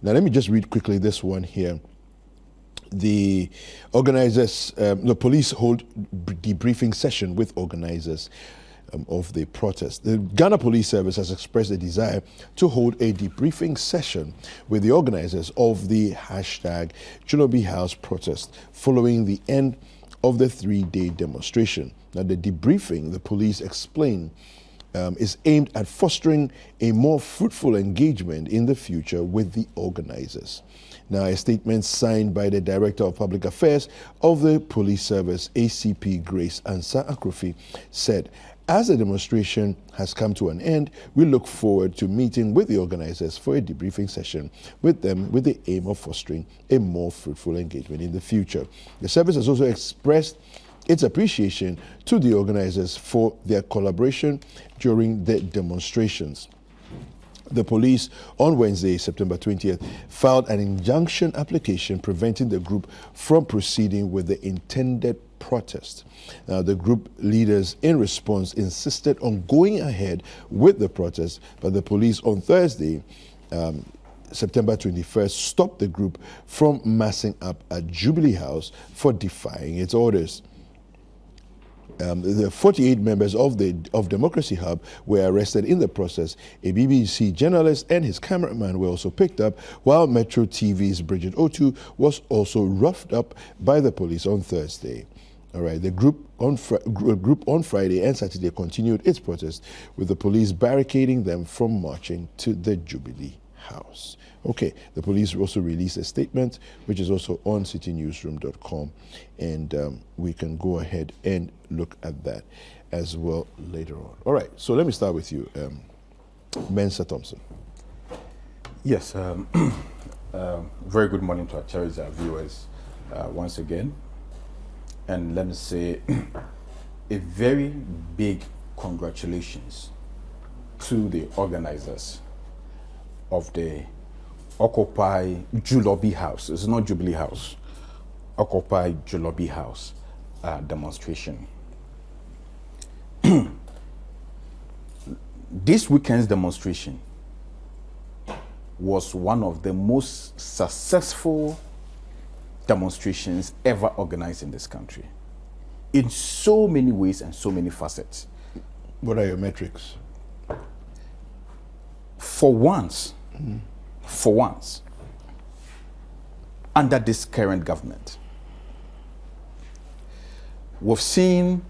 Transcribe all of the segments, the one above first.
Now, let me just read quickly this one here. The organizers, the police hold debriefing session with organizers of the protest. The Ghana Police Service has expressed a desire to hold a debriefing session with the organizers of the hashtag Jubilee House protest following the end of the 3-day demonstration. Now, the debriefing, the police explained, is aimed at fostering a more fruitful engagement in the future with the organizers. Now, a statement signed by the Director of Public Affairs of the Police Service, ACP Grace Ansa Akrofi, said, "As the demonstration has come to an end, we look forward to meeting with the organizers for a debriefing session with them with the aim of fostering a more fruitful engagement in the future." The service has also expressed its appreciation to the organizers for their collaboration during the demonstrations. The police on Wednesday, September 20th, filed an injunction application preventing the group from proceeding with the intended protest. Now, the group leaders, in response, insisted on going ahead with the protest, but the police on Thursday, September 21st, stopped the group from massing up at Jubilee House for defying its orders. The 48 members of Democracy Hub were arrested in the process. A BBC journalist and his cameraman were also picked up, while Metro TV's Bridget Otu was also roughed up by the police on Thursday. All right, the group on Friday and Saturday continued its protest, with the police barricading them from marching to the Jubilee House. Okay, the police also released a statement, which is also on citinewsroom.com, and we can go ahead and look at that as well later on. All right, so let me start with you, Mensa Thompson. Yes, very good morning to our cherished viewers once again. And let me say a very big congratulations to the organizers of the Occupy Jubilee House. It's not Jubilee House. Occupy Jubilee House demonstration. This weekend's demonstration was one of the most successful demonstrations ever organized in this country, in so many ways and so many facets. What are your metrics? For once, under this current government, we've seen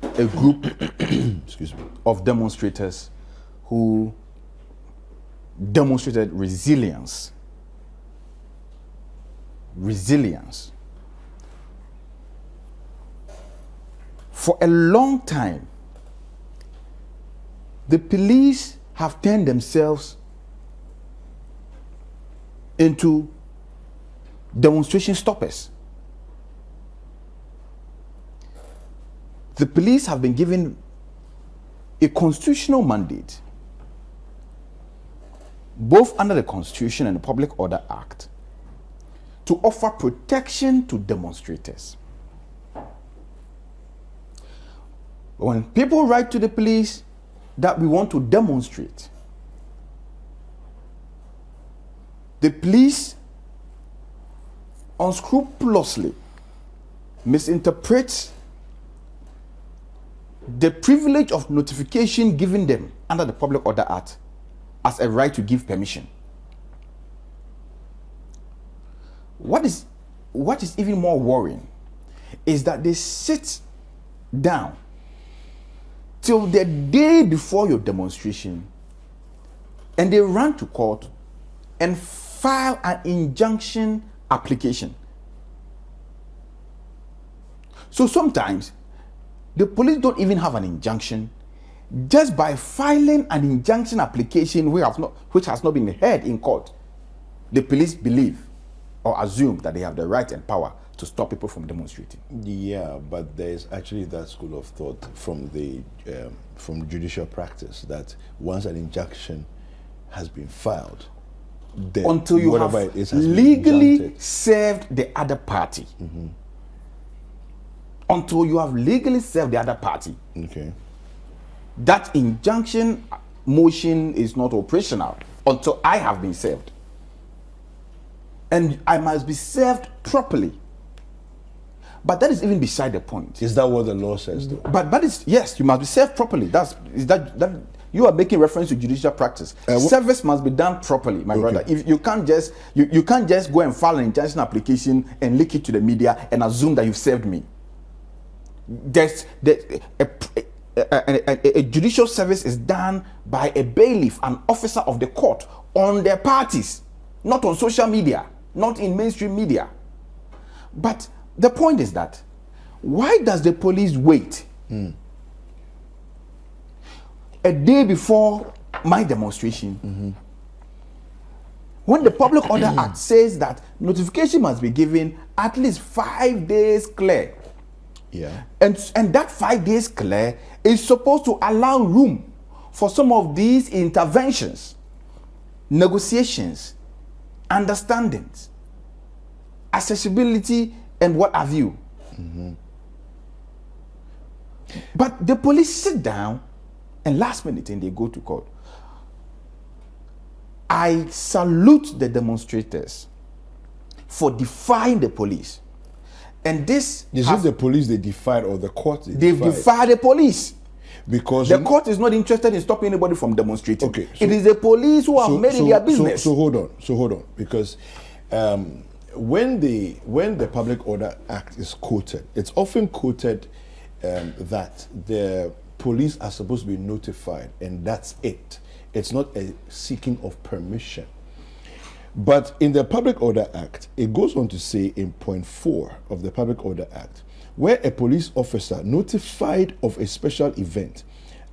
a group of demonstrators who demonstrated resilience. For a long time, the police have turned themselves into demonstration stoppers. The police have been given a constitutional mandate, both under the Constitution and the Public Order Act, to offer protection to demonstrators. When people write to the police that we want to demonstrate, the police unscrupulously misinterprets the privilege of notification given them under the Public Order Act as a right to give permission. What is even more worrying is that they sit down till the day before your demonstration and they run to court and file an injunction application. So sometimes the police don't even have an injunction. Just by filing an injunction application which has not been heard in court, the police believe or assume that they have the right and power to stop people from demonstrating. Yeah, but there's actually that school of thought from the from judicial practice that once an injunction has been filed, until you have legally served the other party. Mm-hmm. Until you have legally served the other party. Okay. That injunction motion is not operational until I have been served. and I must be served properly. But that is even beside the point. Is that what the law says, though? But it's, yes, you must be served properly. That you are making reference to judicial practice. Service must be done properly, my brother. If you can't just you can't just go and file an injunction application and leak it to the media and assume that you've served me. A judicial service is done by a bailiff, an officer of the court, on their parties, not on social media, not in mainstream media. But the point is that, why does the police wait a day before my demonstration, when the Public Order Act says that notification must be given at least 5 days clear? Yeah. And that 5 days clear is supposed to allow room for some of these interventions, negotiations, understandings, accessibility, and what have you. But the police sit down and last minute and they go to court. I salute the demonstrators for defying the police. And this is it the police they defied or the court they've defied the police? Because the court is not interested in stopping anybody from demonstrating. Okay, so, it is the police who have made it their business. So hold on, because when the Public Order Act is quoted, it's often quoted that the police are supposed to be notified, and that's it. It's not a seeking of permission. But in the Public Order Act, it goes on to say in point 4 of the Public Order Act, where a police officer notified of a special event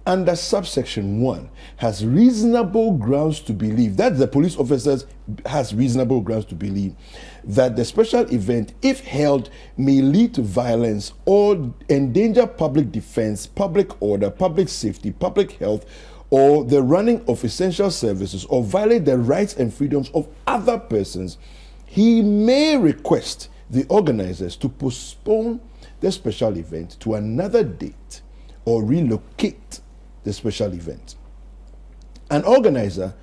under subsection 1 has reasonable grounds to believe, that the police officers has reasonable grounds to believe that the special event, if held, may lead to violence or endanger public defense, public order, public safety, public health, or the running of essential services, or violate the rights and freedoms of other persons, he may request the organizers to postpone the special event to another date or relocate the special event. An organizer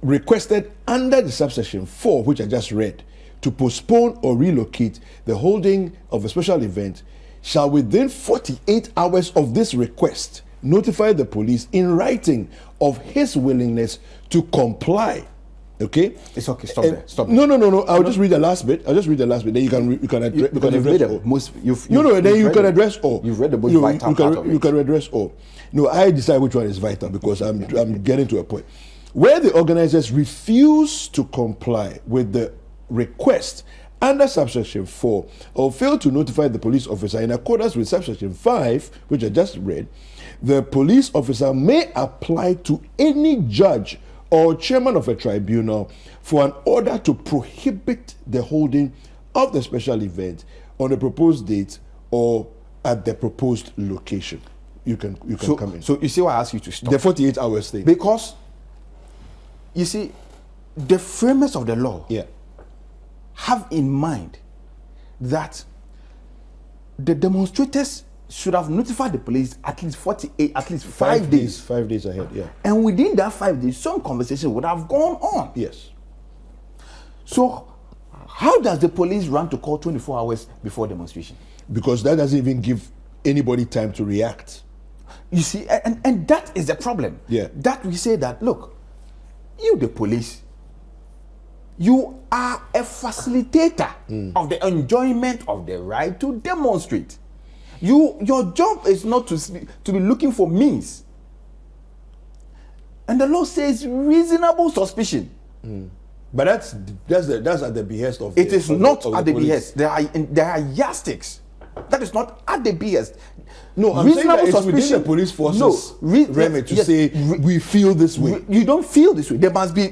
requested under the subsection 4, which I just read, to postpone or relocate the holding of a special event shall within 48 hours of this request notify the police in writing of his willingness to comply. Okay? It's okay. Stop there. Stop. No. I'll just read the last bit. Then you can address all. Then you can address all. You've read the most vital part of it. You can address all. No, I decide which one is vital because I'm getting to a point where the organizers refuse to comply with the request under subsection 4 or fail to notify the police officer in accordance with subsection 5, which I just read. The police officer may apply to any judge or chairman of a tribunal for an order to prohibit the holding of the special event on the proposed date or at the proposed location. You can come in. So you see why I ask you to stop? The 48 hours thing. Because you see, the framers of the law have in mind that the demonstrators should have notified the police at least 5 days. 5 days ahead, yeah. And within that 5 days, some conversation would have gone on. Yes. So, how does the police run to court 24 hours before demonstration? Because that doesn't even give anybody time to react. You see, and that is the problem. Yeah. That we say that, look, you the police, you are a facilitator of the enjoyment of the right to demonstrate. Your job is not to be looking for means. And the law says reasonable suspicion. But that's at the behest of. It is not at the police. behest. There are yardsticks. That is not at the behest. No, I'm saying that it's within the police forces remit to say we feel this way. You don't feel this way. There must be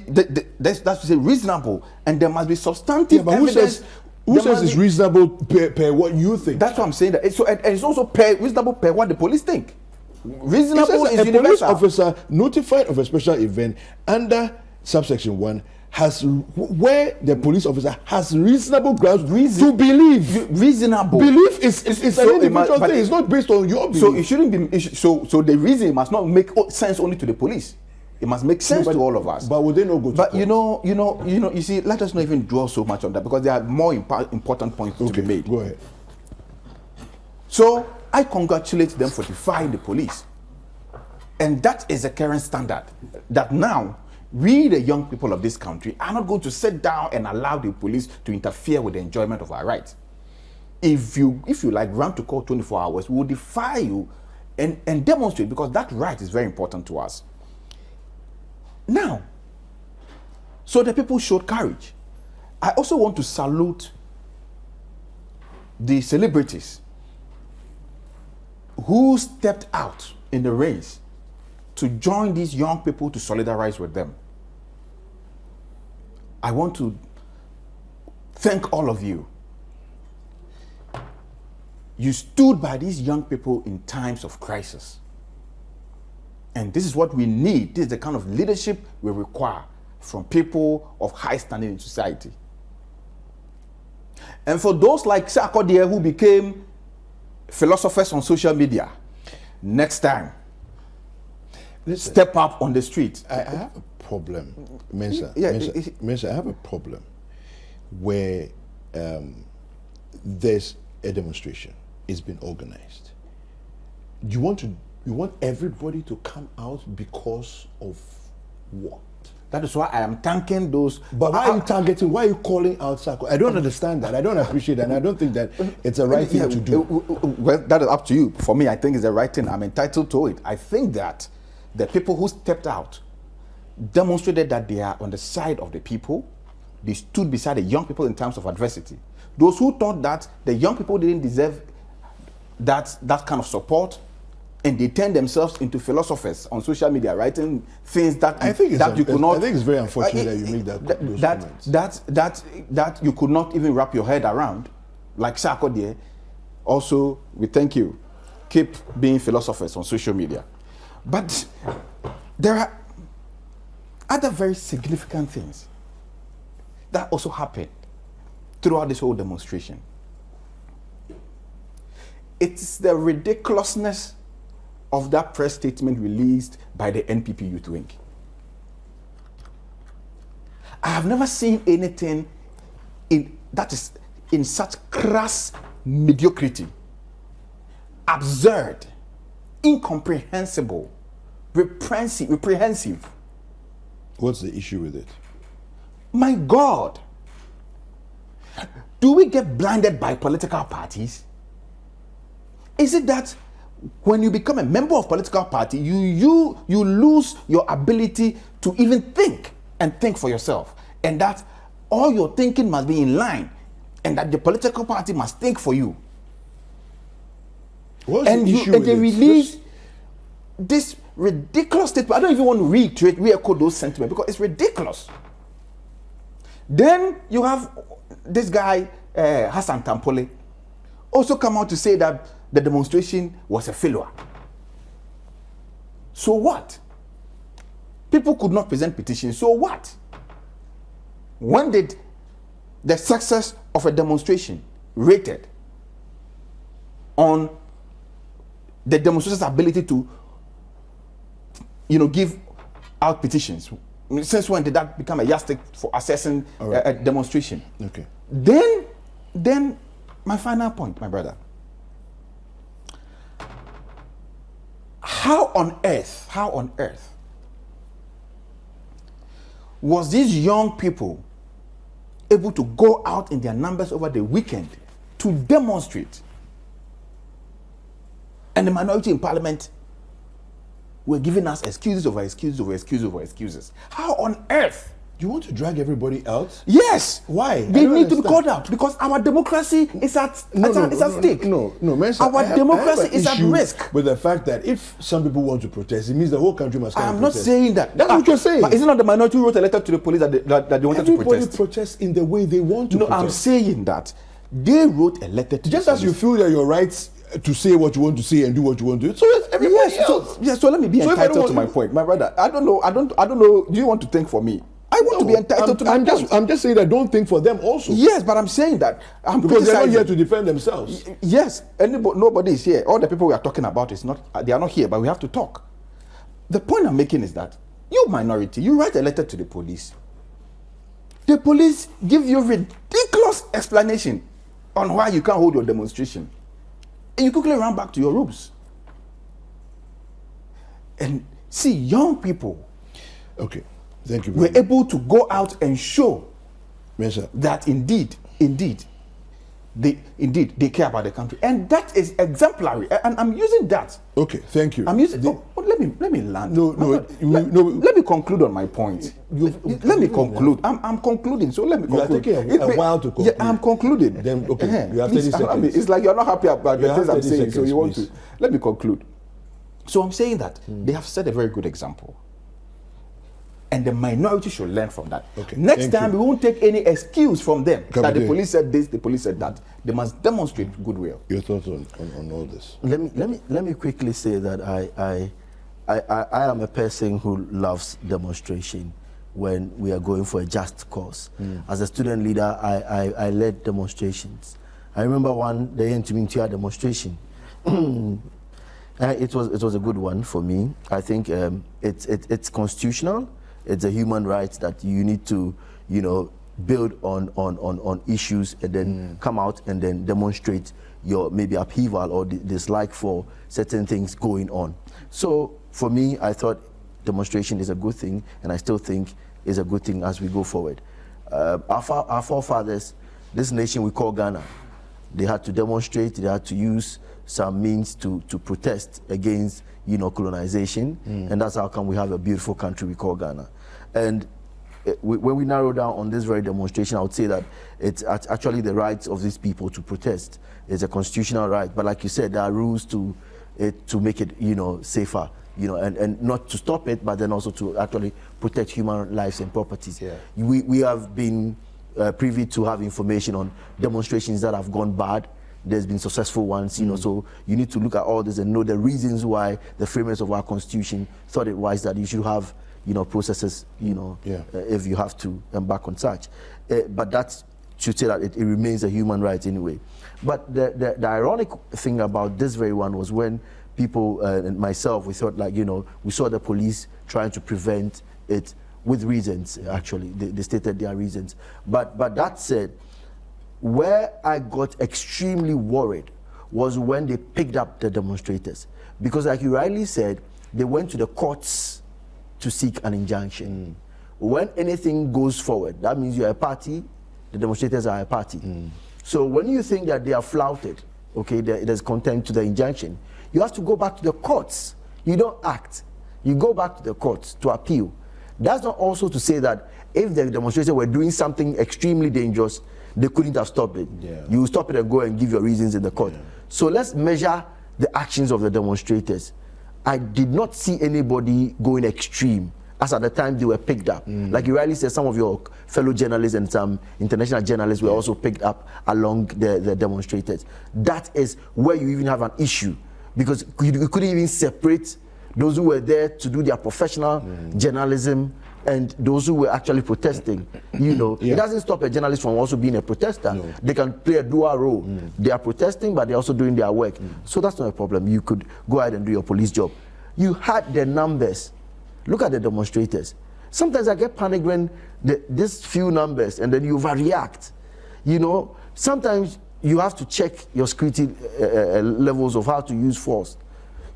that's to say reasonable, and there must be substantive evidence. Who says it's reasonable per what you think? That's what I'm saying. That and it's also reasonable per what the police think. Reasonable is a universal. Police officer notified of a special event under subsection 1 where the police officer has reasonable grounds to believe. Reasonable belief is an individual thing. It's not based on your belief. So it shouldn't be. So the reason must not make sense only to the police. It must make sense to all of us. But would they not go to But court? you see, let us not even dwell so much on that, because there are more important points to be made. Go ahead. So I congratulate them for defying the police. And that is the current standard. That now, we, the young people of this country, are not going to sit down and allow the police to interfere with the enjoyment of our rights. If you like run to court 24 hours, we will defy you and demonstrate, because that right is very important to us. Now, so the people showed courage. I also want to salute the celebrities who stepped out in the race to join these young people to solidarize with them. I want to thank all of you. You stood by these young people in times of crisis. And this is what we need. This is the kind of leadership we require from people of high standing in society. And for those like Sarkodie who became philosophers on social media, next time, step up on the street. I have a problem, Mensa. Yeah, Mensa, I have a problem where there's a demonstration. It's been organized. You want everybody to come out because of what? That is why I am thanking those. But why are you targeting? Why are you calling out Sako? I don't understand that. I don't appreciate that. And I don't think that it's a right thing to do. Well, that is up to you. For me, I think it's the right thing. I'm entitled to it. I think that the people who stepped out demonstrated that they are on the side of the people. They stood beside the young people in times of adversity. Those who thought that the young people didn't deserve that kind of support, and they turn themselves into philosophers on social media, writing things that you could not. I think it's very unfortunate that you make those comments. That you could not even wrap your head around, like Sarkodie. Also, we thank you. Keep being philosophers on social media. But there are other very significant things that also happened throughout this whole demonstration. It's the ridiculousness of that press statement released by the NPP Youth Wing. I have never seen anything that is in such crass mediocrity, absurd, incomprehensible, reprehensive. What's the issue with it? My God, do we get blinded by political parties? Is it that when you become a member of a political party, you lose your ability to even think and think for yourself, and that all your thinking must be in line, and that the political party must think for you? What's the issue with they it? release this ridiculous statement. I don't even want to re-echo those sentiments because it's ridiculous. Then you have this guy, Hassan Tampole, also come out to say that the demonstration was a failure. So what? People could not present petitions. So what? When did the success of a demonstration rated on the demonstrator's ability to, give out petitions? Since when did that become a yardstick for assessing a demonstration? Okay. Then my final point, my brother. How on earth was these young people able to go out in their numbers over the weekend to demonstrate, and the minority in parliament were giving us excuses over excuses over excuses over excuses? How on earth? You want to drag everybody out? Yes. Why? They need to be called out because our democracy is at stake. No, Mensa, our democracy is at risk. With the fact that if some people want to protest, it means the whole country must come I'm and not protest. saying that. That's what you're saying. But isn't it the minority who wrote a letter to the police that they wanted to protest? Everybody protests in the way they want to protest. I'm saying that they wrote a letter to just the as police. you feel that your rights to say what you want to say and do what you want to do. So is everybody else. So let me be entitled to my point, my brother. I don't know. Do you want to think for me? I want to be entitled to my point. I'm just saying that don't think for them also. Yes, but I'm saying that because they're not here to defend themselves. Yes, nobody is here. All the people we are talking about they are not here, but we have to talk. The point I'm making is that You minority, you write a letter to the police. The police give you ridiculous explanation on why you can't hold your demonstration. And you quickly run back to your rooms. And see, young people Okay, thank you were very much. able to go out and show Yes, sir. that indeed they care about the country, and that is exemplary. And I'm using that. Okay, thank you. I'm using. Let me land. No, Let me conclude on my point. Let me conclude. I'm concluding. So let me You are conclude. taking a while to conclude. Yeah, I'm concluding. Then, okay, you have 30 Please, seconds. it's like you're not happy about You the have things I'm 30 saying, so seconds, you want please. to. Let me conclude. So I'm saying that they have set a very good example. And the minority should learn from that. Okay, Next thank time, you. we won't take any excuse from them that the Captain. police said this, the police said that. They must demonstrate goodwill. Your thoughts on all this? Let me quickly say that I am a person who loves demonstration when we are going for a just cause. As a student leader, I led demonstrations. I remember the NTM demonstration. It was a good one for me. I think it's constitutional. It's a human right that you need to, build on issues and then come out and then demonstrate your maybe upheaval or dislike for certain things going on. So for me, I thought demonstration is a good thing, and I still think is a good thing as we go forward. Our forefathers, this nation we call Ghana, they had to demonstrate, they had to use some means to protest against colonization, and that's how come we have a beautiful country we call Ghana. And when we narrow down on this very demonstration, I would say that it's actually the rights of these people to protest. It's a constitutional right, but like you said, there are rules to make it safer, and not to stop it, but then also to actually protect human lives and properties. Yeah. We have been privy to have information on demonstrations that have gone bad. There's been successful ones, so you need to look at all this and know the reasons why the framers of our constitution thought it wise that you should have, processes, if you have to embark on such. But that should say that it remains a human right anyway. But the ironic thing about this very one was when people and myself, we thought we saw the police trying to prevent it with reasons, actually. They stated their reasons. But that said, where I got extremely worried was when they picked up the demonstrators. Because like you rightly said, they went to the courts to seek an injunction. When anything goes forward, that means you're a party, the demonstrators are a party. So when you think that they are flouted, okay, there's contempt to the injunction, you have to go back to the courts. You don't act. You go back to the courts to appeal. That's not also to say that if the demonstrators were doing something extremely dangerous, they couldn't have stopped it. Yeah. You stop it and go and give your reasons in the court. Yeah. So let's measure the actions of the demonstrators. I did not see anybody going extreme as at the time they were picked up. Like you rightly said, some of your fellow journalists and some international journalists were also picked up along the demonstrators. That is where you even have an issue, because you couldn't even separate those who were there to do their professional journalism and those who were actually protesting. It doesn't stop a journalist from also being a protester. No. They can play a dual role. They are protesting, but they're also doing their work. So that's not a problem. You could go ahead and do your police job. You had the numbers. Look at the demonstrators. Sometimes I get panic when these few numbers and then you overreact. Sometimes you have to check your security levels of how to use force.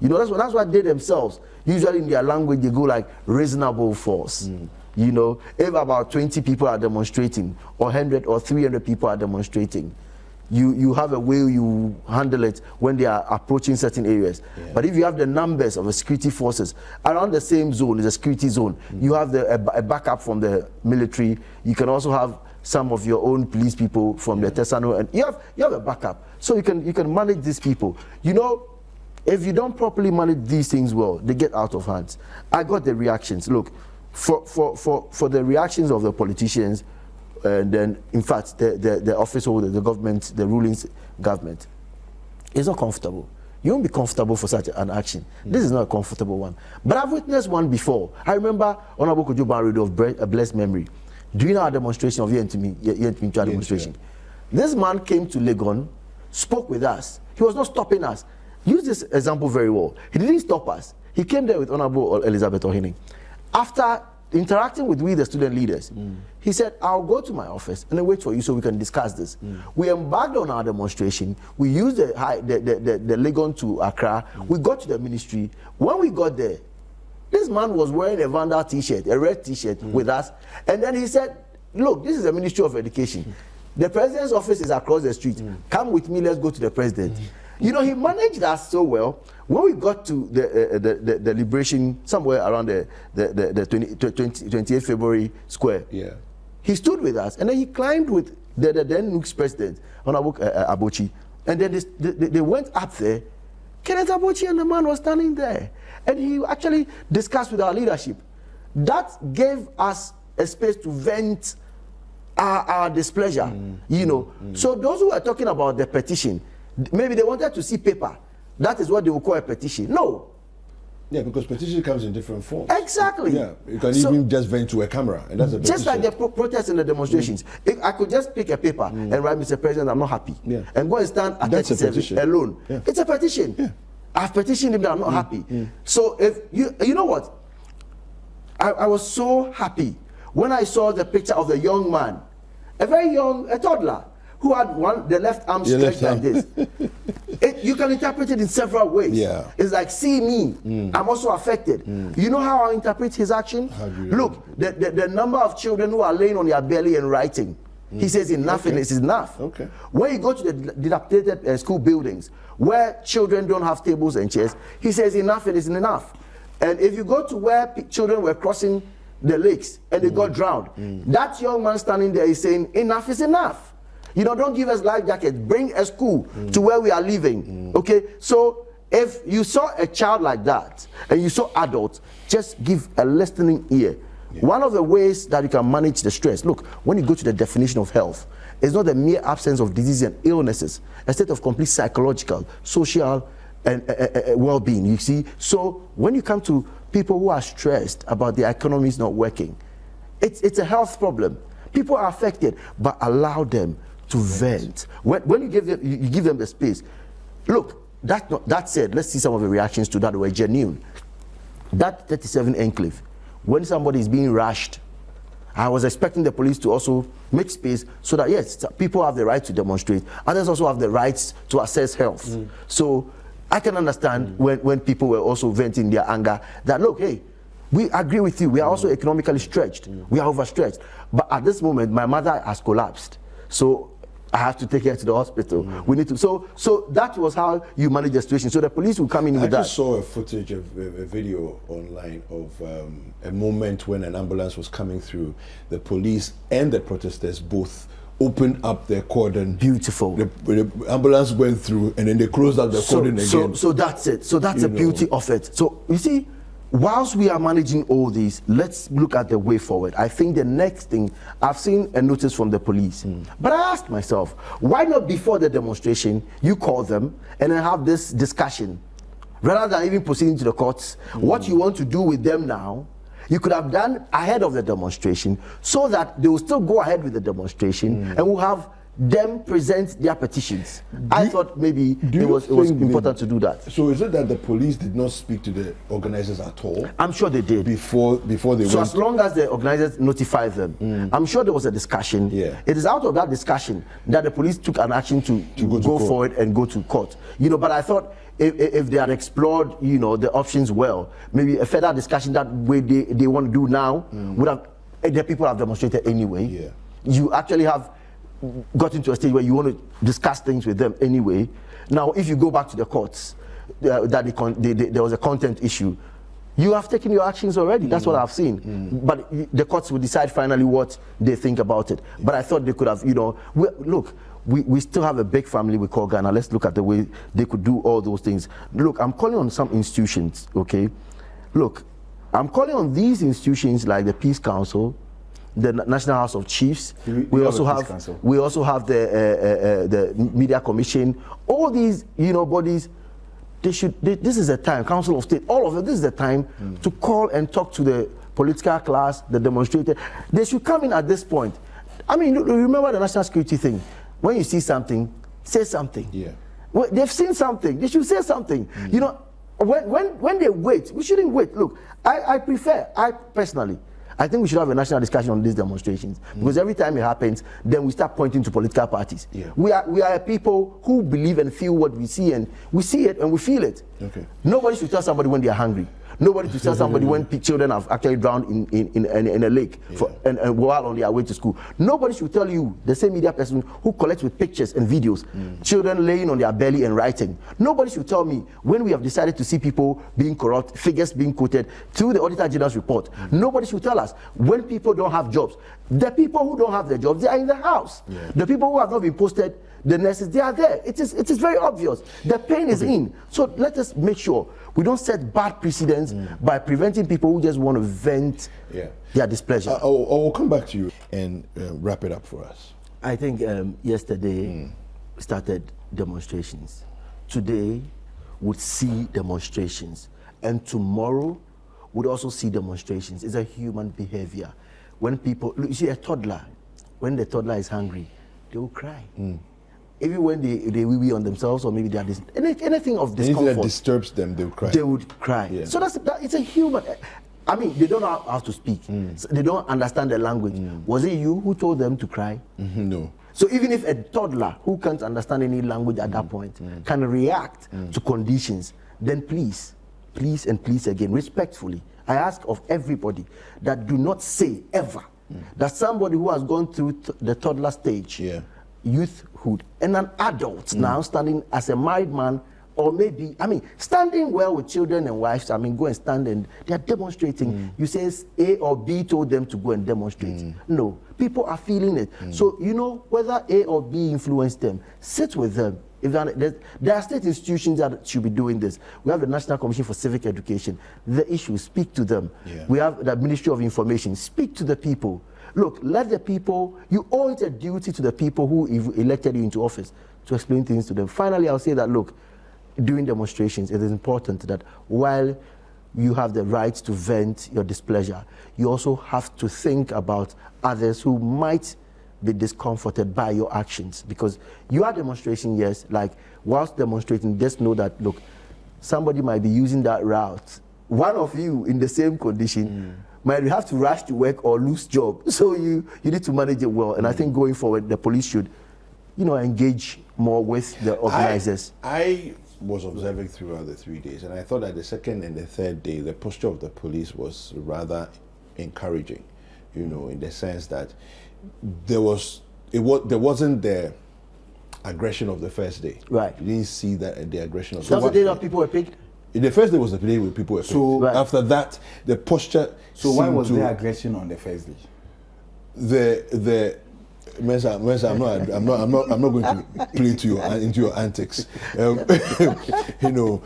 That's what they themselves, usually in their language, they go like reasonable force. If about 20 people are demonstrating, or 100 or 300 people are demonstrating, you have a way you handle it when they are approaching certain areas. Yeah. But if you have the numbers of the security forces around the same zone, is a security zone, you have a backup from the military, you can also have some of your own police people from the Tesano, and you have a backup. So you can manage these people. If you don't properly manage these things well, they get out of hands. I got the reactions. Look, for the reactions of the politicians, and then, in fact, the office holder, the government, the ruling government, it's not comfortable. You won't be comfortable for such an action. This is not a comfortable one. But I've witnessed one before. I remember Honorable Kojo Banredo of a blessed memory, during our demonstration of Yentimi demonstration. This man came to Legon, spoke with us. He was not stopping us. Use this example very well. He didn't stop us. He came there with Honorable Elizabeth Ohene. after interacting with we, the student leaders, he said, I'll go to my office and then wait for you so we can discuss this. We embarked on our demonstration. We used the Legon to Accra. We got to the ministry. When we got there, this man was wearing a Vandal t-shirt, a red t-shirt with us. And then he said, look, this is the Ministry of Education. The president's office is across the street. Come with me, let's go to the president. You know, he managed us so well. When we got to the liberation, somewhere around the 28th February square, he stood with us, and then he climbed with the then Nuke's president, Honorable Abochi, and then they went up there. Kenneth Abochi and the man was standing there, and he actually discussed with our leadership. That gave us a space to vent our displeasure, you know. So those who are talking about the petition, maybe they wanted to see paper. That is what they will call a petition. No. Yeah, because petition comes in different forms. Exactly. Yeah, you can even just vent to a camera, and that's a petition. Just like the protests and the demonstrations. If I could just pick a paper and write, Mr. President, I'm not happy, and go and stand at 37 alone. Yeah. It's a petition. Yeah. I've petitioned him that I'm not happy. So if you know what? I was so happy when I saw the picture of the young man, a toddler, who had the left arm stretched like this. You can interpret it in several ways. Yeah. It's like, see me, I'm also affected. You know how I interpret his action? Look, the number of children who are laying on their belly and writing. He says enough and it's enough. Okay. When you go to the dilapidated school buildings where children don't have tables and chairs, he says enough and it's enough. And if you go to where children were crossing the lakes and they got drowned, that young man standing there is saying enough is enough. You know, don't give us life jackets. Bring a school to where we are living. Okay? So if you saw a child like that and you saw adults, just give a listening ear. One of the ways that you can manage the stress, look, when you go to the definition of health, it's not the mere absence of disease and illnesses, a state of complete psychological, social, and well-being, you see. So when you come to people who are stressed about the economy is not working, it's a health problem. People are affected, but allow them to vent. When you give them the space. Look, that said, let's see some of the reactions to that were genuine. That 37 enclave, when somebody is being rushed, I was expecting the police to also make space so that, yes, people have the right to demonstrate. Others also have the rights to assess health. So I can understand when people were also venting their anger that, look, hey, we agree with you. We are also economically stretched. We are overstretched. But at this moment, my mother has collapsed. So I have to take her to the hospital. We need to. So that was how you manage the situation. So the police will come in with that. I just saw a footage of a video online of a moment when an ambulance was coming through. The police and the protesters both opened up their cordon. Beautiful. The ambulance went through and then they closed up the cordon again. So that's it. So that's the beauty of it. So you see, whilst we are managing all these, let's look at the way forward. I think the next thing, I've seen a notice from the police, but I asked myself, why not before the demonstration, you call them and then have this discussion, rather than even proceeding to the courts, what you want to do with them now, you could have done ahead of the demonstration so that they will still go ahead with the demonstration and we'll have them present their petitions. I thought maybe it was important to do that. So is it that the police did not speak to the organizers at all? I'm sure they did. Before they went? So as long as the organizers notified them, I'm sure there was a discussion. Yeah. It is out of that discussion that the police took an action to go forward and go to court. You know, but I thought if they had explored, you know, the options well, maybe a further discussion that way they want to do now would have, the people have demonstrated anyway. Yeah. You actually have got into a stage where you want to discuss things with them anyway. Now, if you go back to the courts, there was a content issue, you have taken your actions already. That's what I've seen. But the courts will decide finally what they think about it. But I thought they could have, you know, look, we still have a big family we call Ghana. Let's look at the way they could do all those things. Look, I'm calling on some institutions, okay? Look, I'm calling on these institutions like the Peace Council, the National House of Chiefs. We also have the Media Commission. All these, you know, bodies. This is the time. Council of State. All of it. This is the time to call and talk to the political class, the demonstrators. They should come in at this point. I mean, remember the national security thing. When you see something, say something. Yeah. Well, they've seen something. They should say something. You know, When they wait, we shouldn't wait. Look, I personally, I think we should have a national discussion on these demonstrations, because every time it happens, then we start pointing to political parties. Yeah. We are a people who believe and feel what we see, and we see it and we feel it. Okay. Nobody should tell somebody when they are hungry. Nobody should tell somebody when children have actually drowned in a lake and while on their way to school. Nobody should tell you, the same media person who collects with pictures and videos, children laying on their belly and writing. Nobody should tell me when we have decided to see people being corrupt, figures being quoted through the Auditor General's report. Nobody should tell us when people don't have jobs. The people who don't have their jobs, they are in the house. The people who have not been posted, the nurses, they are there. It is very obvious. The pain is in. So let us make sure we don't set bad precedents by preventing people who just want to vent their displeasure. I'll come back to you and wrap it up for us. I think yesterday started demonstrations. Today would see demonstrations. And tomorrow would also see demonstrations. It's a human behavior. When people, look, you see a toddler, when the toddler is hungry, they will cry. Even when they wee on themselves, or maybe they are anything of discomfort. Anything that disturbs them, they will cry. They would cry. Yeah. So it's a human. I mean, they don't know how to speak. So they don't understand the language. Was it you who told them to cry? No. So even if a toddler who can't understand any language at that point can react to conditions, then please again, respectfully, I ask of everybody that do not say ever that somebody who has gone through the toddler stage, youthhood, and an adult now standing as a married man, or maybe, I mean, standing well with children and wives, I mean, go and stand and they are demonstrating. You say A or B told them to go and demonstrate. No, people are feeling it. So, you know, whether A or B influenced them, sit with them. If there are state institutions that should be doing this. We have the National Commission for Civic Education. The issue, speak to them. We have the Ministry of Information, speak to the people. Look, let the people, you owe it a duty to the people who elected you into office to explain things to them. Finally, I'll say that, look, during demonstrations, it is important that while you have the right to vent your displeasure, you also have to think about others who might be discomforted by your actions. Because you are demonstrating, yes, like whilst demonstrating, just know that, look, somebody might be using that route. One of you in the same condition might have to rush to work or lose job. So you need to manage it well. And I think going forward, the police should, you know, engage more with the organizers. I was observing throughout the 3 days, and I thought that the second and the third day, the posture of the police was rather encouraging, you know, in the sense that there wasn't the aggression of the first day. Right. You didn't see that the aggression of So that's the day that people were picked? The first day was the day where people were picked. So after that, the posture. So why was there aggression on the first day? The Mensa, I'm not going to play into your antics. You know.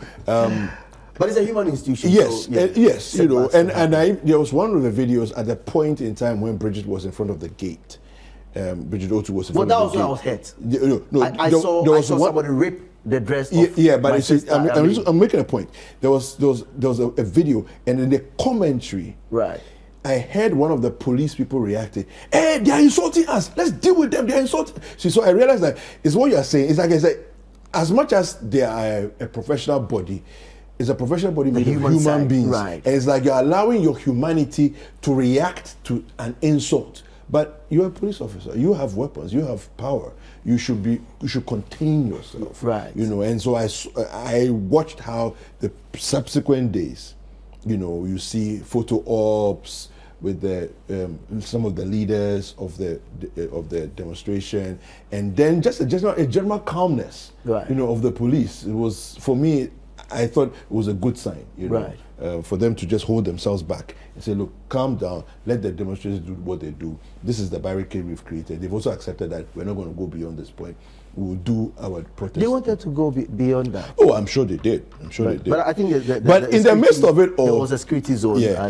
But it's a human institution. Yes, so, yes, you know, and there was one of the videos at the point in time when Bridget was in front of the gate. Bridget Otu was in front of the gate. Well, that was when I was hurt. No, I saw somebody rip the dress off. Yeah, but my sister. I'm making a point. There was a video, and in the commentary, right, I heard one of the police people reacting. Hey, they are insulting us. Let's deal with them. They are insulting. So I realized that it's what you are saying. It's like I said, as much as they are a professional body, it's a professional body made of human beings. Right. And it's like you're allowing your humanity to react to an insult. But you're a police officer. You have weapons. You have power. You should contain yourself. Right. You know. And so I watched how the subsequent days, you know, you see photo ops with some of the leaders of the demonstration, and then just a general calmness, right, you know, of the police. It was, for me, I thought it was a good sign, you know, right, for them to just hold themselves back and say, look, calm down, let the demonstrators do what they do. This is the barricade we've created. They've also accepted that we're not going to go beyond this point. We will do our protest. They wanted to go beyond that. Oh, I'm sure they did. I'm sure they did. But I think but in the midst of it all, there was a security zone. Yeah.